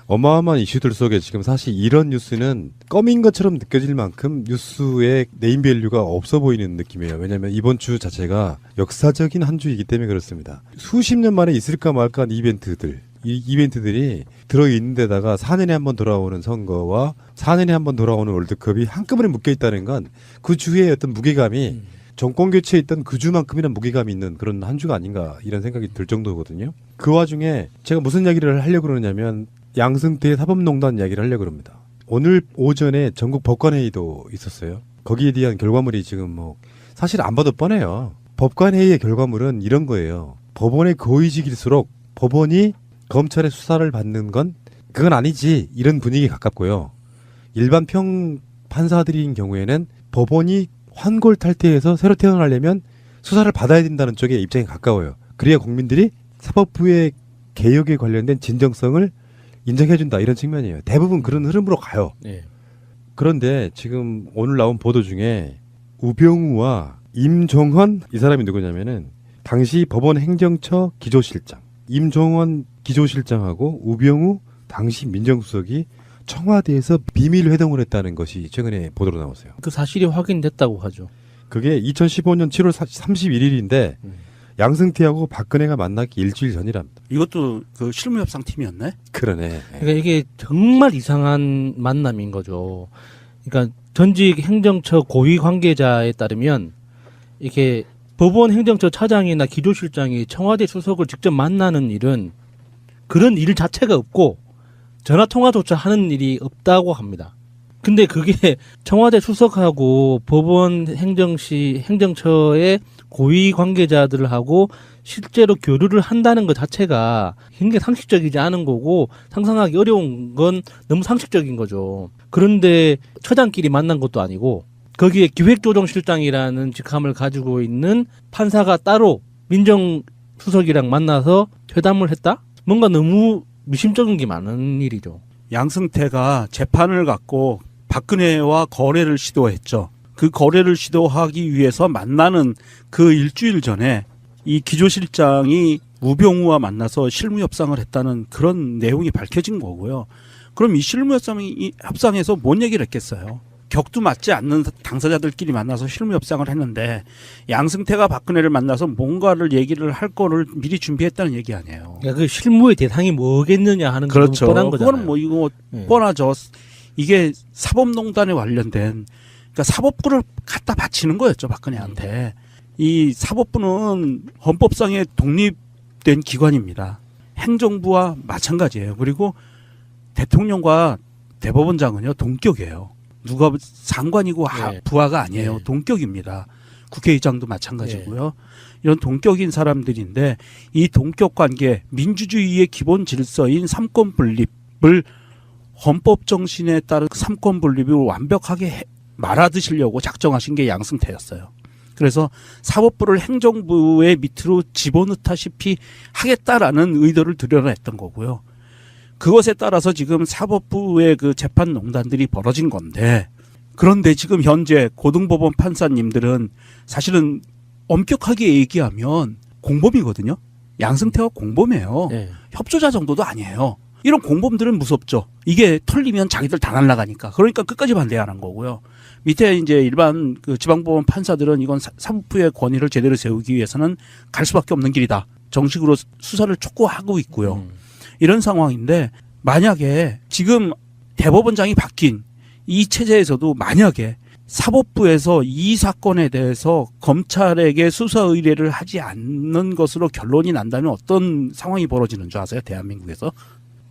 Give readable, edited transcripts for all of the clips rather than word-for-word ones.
어마어마한 이슈들 속에 지금 사실 이런 뉴스는 껌인 것처럼 느껴질 만큼 뉴스의 네임밸류가 없어 보이는 느낌이에요. 왜냐하면 이번 주 자체가 역사적인 한 주이기 때문에 그렇습니다. 수십 년 만에 있을까 말까 한 이벤트들, 이 이벤트들이 들어있는 데다가 4년에 한 번 돌아오는 선거와 4년에 한 번 돌아오는 월드컵이 한꺼번에 묶여있다는 건 그 주의 어떤 무게감이 정권 교체에 있던 그 주만큼이나 무게감이 있는 그런 한 주가 아닌가 이런 생각이 들 정도거든요. 그 와중에 제가 무슨 이야기를 하려고 그러냐면 양승태 사법농단 이야기를 하려고 합니다. 오늘 오전에 전국 법관회의도 있었어요. 거기에 대한 결과물이 지금 뭐 사실 안 봐도 뻔해요. 법관회의의 결과물은 이런 거예요. 법원의 고위직일수록 법원이 검찰의 수사를 받는 건 그건 아니지 이런 분위기에 가깝고요. 일반 판사들인 경우에는 법원이 환골탈태해서 새로 태어나려면 수사를 받아야 된다는 쪽의 입장에 가까워요. 그래야 국민들이 사법부의 개혁에 관련된 진정성을 인정해준다 이런 측면이에요. 대부분 그런 흐름으로 가요. 네. 그런데 지금 오늘 나온 보도 중에 우병우와 임종헌 이 사람이 누구냐면은 당시 법원 행정처 기조실장 임종헌 기조실장하고 우병우 당시 민정수석이 청와대에서 비밀 회동을 했다는 것이 최근에 보도로 나왔어요. 그 사실이 확인됐다고 하죠. 그게 2015년 7월 31일인데 양승태하고 박근혜가 만나기 일주일 전이랍니다. 이것도 그 실무협상팀이었네? 그러네. 그러니까 이게 정말 이상한 만남인 거죠. 그러니까 전직 행정처 고위 관계자에 따르면 이렇게 법원 행정처 차장이나 기조실장이 청와대 수석을 직접 만나는 일은 그런 일 자체가 없고 전화 통화조차 하는 일이 없다고 합니다. 근데 그게 청와대 수석하고 법원 행정처의 고위 관계자들하고 실제로 교류를 한다는 것 자체가 굉장히 상식적이지 않은 거고 상상하기 어려운 건 너무 상식적인 거죠. 그런데 처장끼리 만난 것도 아니고 거기에 기획조정실장이라는 직함을 가지고 있는 판사가 따로 민정수석이랑 만나서 회담을 했다? 뭔가 너무 미심쩍은 게 많은 일이죠. 양승태가 재판을 갖고 박근혜와 거래를 시도했죠. 그 거래를 시도하기 위해서 만나는 그 일주일 전에 이 기조실장이 우병우와 만나서 실무협상을 했다는 그런 내용이 밝혀진 거고요. 그럼 이 실무협상에서 뭔 얘기를 했겠어요? 격도 맞지 않는 당사자들끼리 만나서 실무협상을 했는데 양승태가 박근혜를 만나서 뭔가를 얘기를 할 거를 미리 준비했다는 얘기 아니에요. 그러니까 그 실무의 대상이 뭐겠느냐 하는 게 그렇죠. 너무 뻔한 거잖아요. 그거는 뭐 이거 뻔하죠. 이게 사법농단에 관련된 그러니까 사법부를 갖다 바치는 거였죠 박근혜한테. 이 사법부는 헌법상의 독립된 기관입니다. 행정부와 마찬가지예요. 그리고 대통령과 대법원장은요 동격이에요. 누가 상관이고 네. 부하가 아니에요. 네. 동격입니다. 국회의장도 마찬가지고요. 이런 동격인 사람들인데 이 동격 관계 민주주의의 기본 질서인 삼권 분립을 헌법 정신에 따른 삼권 분립을 완벽하게 말아드시려고 작정하신 게 양승태였어요. 그래서 사법부를 행정부의 밑으로 집어넣다시피 하겠다라는 의도를 드러냈던 거고요. 그것에 따라서 지금 사법부의 그 재판 농단들이 벌어진 건데 그런데 지금 현재 고등법원 판사님들은 사실은 엄격하게 얘기하면 공범이거든요. 양승태가 공범이에요. 네. 협조자 정도도 아니에요. 이런 공범들은 무섭죠. 이게 털리면 자기들 다 날아가니까. 그러니까 끝까지 반대하는 거고요. 밑에 이제 일반 그 지방법원 판사들은 이건 사법부의 권위를 제대로 세우기 위해서는 갈 수밖에 없는 길이다. 정식으로 수사를 촉구하고 있고요. 이런 상황인데 만약에 지금 대법원장이 바뀐 이 체제에서도 만약에 사법부에서 이 사건에 대해서 검찰에게 수사 의뢰를 하지 않는 것으로 결론이 난다면 어떤 상황이 벌어지는 줄 아세요? 대한민국에서?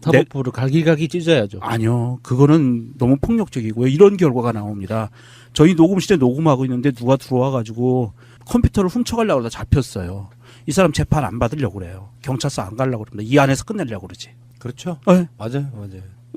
사법부를 갈기갈기 찢어야죠. 아니요. 그거는 너무 폭력적이고요. 이런 결과가 나옵니다. 저희 녹음실에 녹음하고 있는데 누가 들어와가지고 컴퓨터를 훔쳐가려고 하다 잡혔어요. 이 사람 재판 안 받으려고 그래요. 경찰서 안 가려고 그럽니다. 이 안에서 끝내려고 그러지. 그렇죠. 네. 맞아요.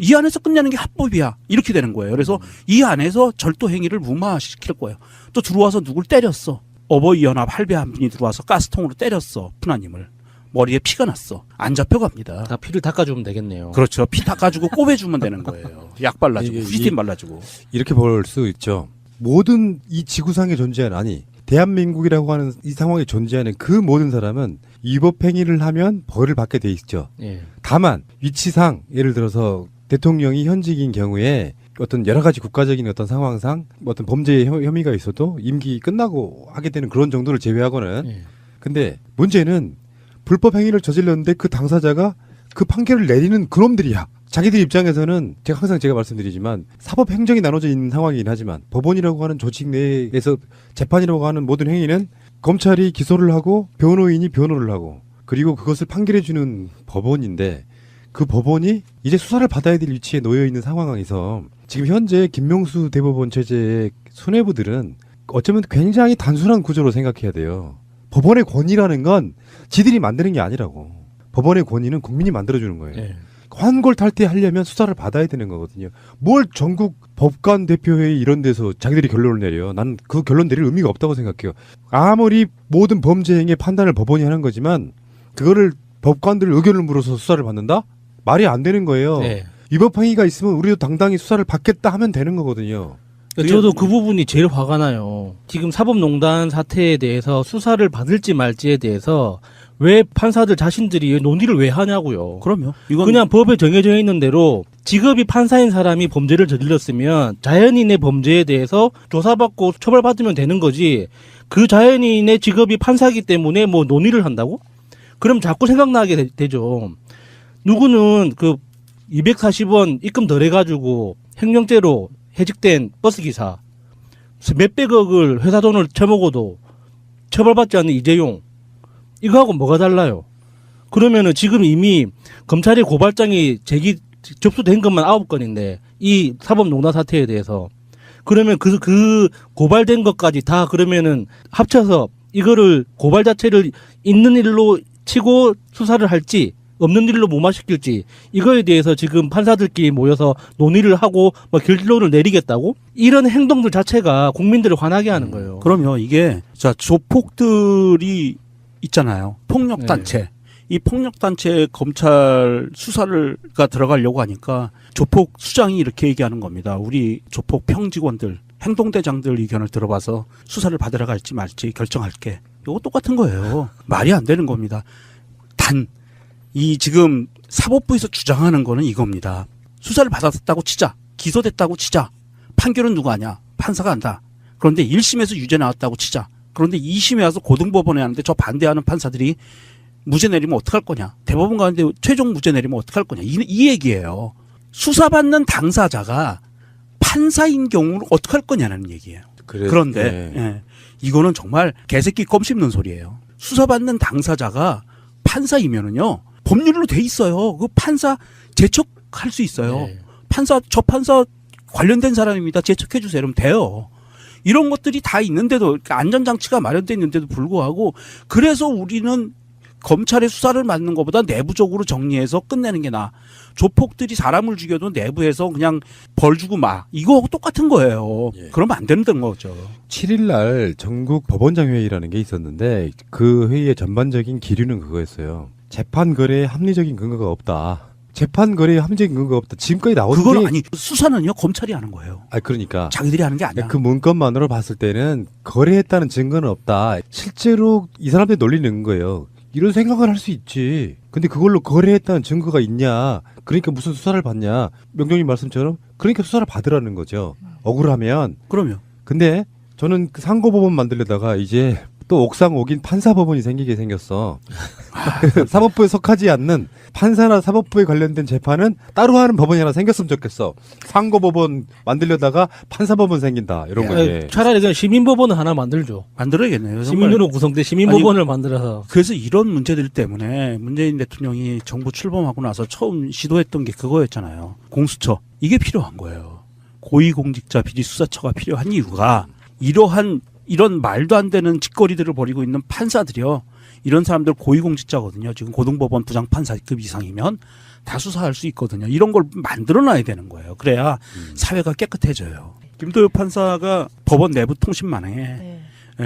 이 안에서 끝내는 게 합법이야. 이렇게 되는 거예요. 그래서 이 안에서 절도 행위를 무마시킬 거예요. 또 들어와서 누굴 때렸어. 어버이연합 할배 한 분이 들어와서 가스통으로 때렸어. 푸나님을. 머리에 피가 났어. 안 잡혀갑니다. 다 피를 닦아주면 되겠네요. 그렇죠. 피 닦아주고 꼽아주면 되는 거예요. 약 발라주고 후지틴 발라주고. 이렇게 볼 수 있죠. 모든 이 지구상에 존재하는 아니 대한민국이라고 하는 이 상황에 존재하는 그 모든 사람은 위법 행위를 하면 벌을 받게 돼 있죠. 예. 다만 위치상 예를 들어서 대통령이 현직인 경우에 어떤 여러 가지 국가적인 어떤 상황상 어떤 범죄 혐의가 있어도 임기 끝나고 하게 되는 그런 정도를 제외하고는 예. 근데 문제는 불법 행위를 저질렀는데 그 당사자가 그 판결을 내리는 그놈들이야. 자기들 입장에서는 제가 항상 말씀드리지만 사법 행정이 나눠져 있는 상황이긴 하지만 법원이라고 하는 조직 내에서 재판이라고 하는 모든 행위는 검찰이 기소를 하고 변호인이 변호를 하고 그리고 그것을 판결해 주는 법원인데 그 법원이 이제 수사를 받아야 될 위치에 놓여 있는 상황에서 지금 현재 김명수 대법원 체제의 수뇌부들은 어쩌면 굉장히 단순한 구조로 생각해야 돼요. 법원의 권위라는 건 지들이 만드는 게 아니라고. 법원의 권위는 국민이 만들어주는 거예요. 예. 환골탈퇴하려면 수사를 받아야 되는 거거든요. 뭘 전국 법관 대표회의 이런 데서 자기들이 결론을 내려. 난 그 결론 내릴 의미가 없다고 생각해요. 아무리 모든 범죄 행위의 판단을 법원이 하는 거지만 그거를 법관들 의견을 물어서 수사를 받는다? 말이 안 되는 거예요. 예. 위법 행위가 있으면 우리도 당당히 수사를 받겠다 하면 되는 거거든요. 저도 그 부분이 제일 화가 나요. 지금 사법농단 사태에 대해서 수사를 받을지 말지에 대해서 왜 판사들 자신들이 논의를 왜 하냐고요. 그럼요. 이건 그냥 법에 정해져 있는 대로 직업이 판사인 사람이 범죄를 저질렀으면 자연인의 범죄에 대해서 조사받고 처벌받으면 되는 거지. 그 자연인의 직업이 판사이기 때문에 뭐 논의를 한다고? 그럼 자꾸 생각나게 되죠. 누구는 그 240원 입금 덜 해가지고 행정죄로 해직된 버스기사 몇백억을 회사 돈을 처먹어도 처벌받지 않는 이재용 이거하고 뭐가 달라요? 그러면은 지금 이미 검찰의 고발장이 접수된 것만 9건인데 이 사법농단 사태에 대해서 그러면 그 고발된 것까지 다 그러면은 합쳐서 이거를 고발 자체를 있는 일로 치고 수사를 할지 없는 일로 무마시킬지 이거에 대해서 지금 판사들끼리 모여서 논의를 하고 뭐 결론을 내리겠다고? 이런 행동들 자체가 국민들을 화나게 하는 거예요. 그럼요. 이게 자 조폭들이 있잖아요. 폭력단체. 이 폭력단체 검찰 수사가 들어가려고 하니까 조폭 수장이 이렇게 얘기하는 겁니다. 우리 조폭 평직원들, 행동대장들 의견을 들어봐서 수사를 받으러 갈지 말지 결정할게. 이거 똑같은 거예요. 말이 안 되는 겁니다. 단 이 지금 사법부에서 주장하는 거는 이겁니다. 수사를 받았다고 치자. 기소됐다고 치자. 판결은 누가 하냐? 판사가 한다. 그런데 1심에서 유죄 나왔다고 치자. 그런데 2심에 와서 고등법원에 하는데 저 반대하는 판사들이 무죄 내리면 어떡할 거냐. 대법원 가는데 최종 무죄 내리면 어떡할 거냐. 이 얘기예요. 수사받는 당사자가 판사인 경우는 어떡할 거냐는 얘기예요. 그런데 예, 이거는 정말 개새끼 껌 씹는 소리예요. 수사받는 당사자가 판사이면은요. 법률로 돼 있어요. 그 판사 제척할 수 있어요. 네. 저 판사 관련된 사람입니다. 제척해 주세요. 이러면 돼요. 이런 것들이 다 있는데도 그러니까 안전장치가 마련돼 있는데도 불구하고 그래서 우리는 검찰의 수사를 맡는 것보다 내부적으로 정리해서 끝내는 게 나아. 조폭들이 사람을 죽여도 내부에서 그냥 벌 주고 마. 이거하고 똑같은 거예요. 예. 그러면 안 되는 거죠. 7일 날 전국 법원장 회의라는 게 있었는데 그 회의의 전반적인 기류는 그거였어요. 재판 거래에 합리적인 근거가 없다. 재판 거래에 합리적인 근거가 없다. 지금까지 나온 그건 게 아니 수사는요 검찰이 하는 거예요. 그러니까 자기들이 하는 게 아니야. 그 문건만으로 봤을 때는 거래했다는 증거는 없다. 실제로 이 사람들이 놀리는 거예요. 이런 생각을 할 수 있지. 근데 그걸로 거래했다는 증거가 있냐. 그러니까 무슨 수사를 받냐. 명정님 말씀처럼 그러니까 수사를 받으라는 거죠. 억울하면. 그럼요. 근데 저는 그 상고법원 만들려다가 이제 또 옥상 옥인 판사법원이 생기게 생겼어. 사법부에 속하지 않는 판사나 사법부에 관련된 재판은 따로 하는 법원이 하나 생겼으면 좋겠어. 상고법원 만들려다가 판사법원 생긴다. 이런 거지. 차라리 그냥 시민법원을 하나 만들죠. 만들어야겠네요. 정말. 시민으로 구성된 시민법원을 만들어서. 그래서 이런 문제들 때문에 문재인 대통령이 정부 출범하고 나서 처음 시도했던 게 그거였잖아요. 공수처. 이게 필요한 거예요. 고위공직자 비리수사처가 필요한 이유가 이런 말도 안 되는 짓거리들을 벌이고 있는 판사들이요. 이런 사람들 고위공직자거든요. 지금 고등법원 부장판사급 이상이면 다 수사할 수 있거든요. 이런 걸 만들어놔야 되는 거예요. 그래야 사회가 깨끗해져요. 김도엽 판사가 법원 내부 통신망에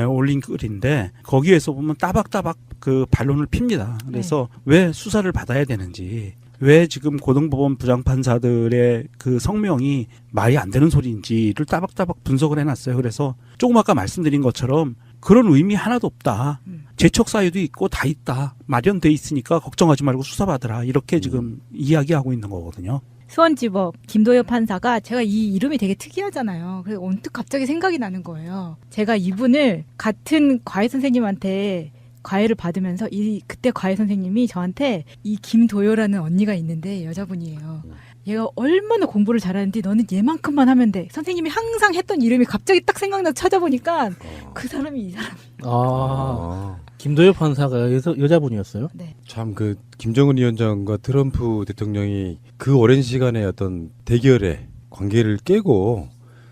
올린 글인데 거기에서 보면 따박따박 그 반론을 핍니다. 그래서 왜 수사를 받아야 되는지 왜 지금 고등법원 부장판사들의 그 성명이 말이 안 되는 소리인지를 따박따박 분석을 해놨어요. 그래서 조금 아까 말씀드린 것처럼 그런 의미 하나도 없다. 재척 사유도 있고 다 있다. 마련돼 있으니까 걱정하지 말고 수사받으라. 이렇게 지금 이야기하고 있는 거거든요. 수원지법 김도엽 판사가 제가 이 이름이 되게 특이하잖아요. 그래서 언뜻 갑자기 생각이 나는 거예요. 제가 이분을 같은 과외 선생님한테 과외를 받으면서 그때 과외 선생님이 저한테 이 김도효라는 언니가 있는데 여자분이에요. 얘가 얼마나 공부를 잘하는데 너는 얘만큼만 하면 돼. 선생님이 항상 했던 이름이 갑자기 딱 생각나서 찾아보니까 그 사람이 이 사람. 김도엽 판사가 여자분이었어요? 네. 참 그 김정은 위원장과 트럼프 대통령이 그 오랜 시간의 어떤 대결의 관계를 깨고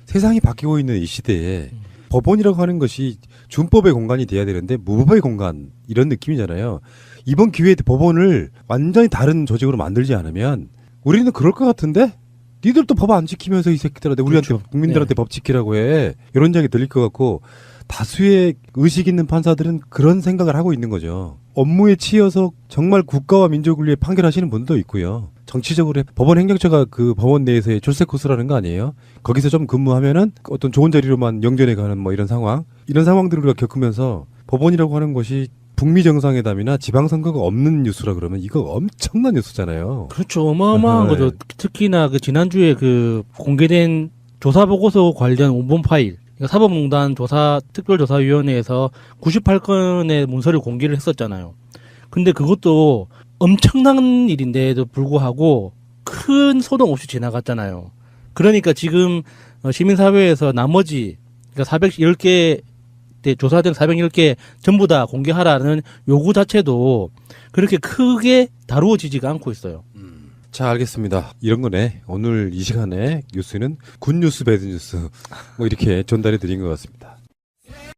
세상이 바뀌고 있는 이 시대에 법원이라고 하는 것이 준법의 공간이 돼야 되는데 무법의 공간 이런 느낌이잖아요. 이번 기회에 법원을 완전히 다른 조직으로 만들지 않으면 우리는 그럴 것 같은데 니들도 법 안 지키면서 이 새끼들한테 우리한테 그렇죠. 국민들한테 법 지키라고 해. 이런 이야기 들릴 것 같고 다수의 의식 있는 판사들은 그런 생각을 하고 있는 거죠. 업무에 치여서 정말 국가와 민족을 위해 판결하시는 분도 있고요. 정치적으로 법원 행정처가 그 법원 내에서의 출세 코스라는 거 아니에요? 거기서 좀 근무하면은 어떤 좋은 자리로만 영전에 가는 뭐 이런 상황들을 우리가 겪으면서 법원이라고 하는 것이 북미 정상회담이나 지방선거가 없는 뉴스라 그러면 이거 엄청난 뉴스잖아요. 그렇죠. 어마어마한 네. 거죠. 특히나 그 지난주에 그 공개된 조사보고서 관련 원본 파일, 그러니까 사법농단 특별조사위원회에서 98건의 문서를 공개를 했었잖아요. 근데 그것도 엄청난 일인데도 불구하고 큰 소동 없이 지나갔잖아요. 그러니까 지금 시민사회에서 나머지 그러니까 410개 조사된 410개 전부 다 공개하라는 요구 자체도 그렇게 크게 다루어지지가 않고 있어요. 자, 알겠습니다. 이런 거네. 오늘 이 시간에 뉴스는 굿뉴스, 배드뉴스 뭐 이렇게 전달해 드린 것 같습니다.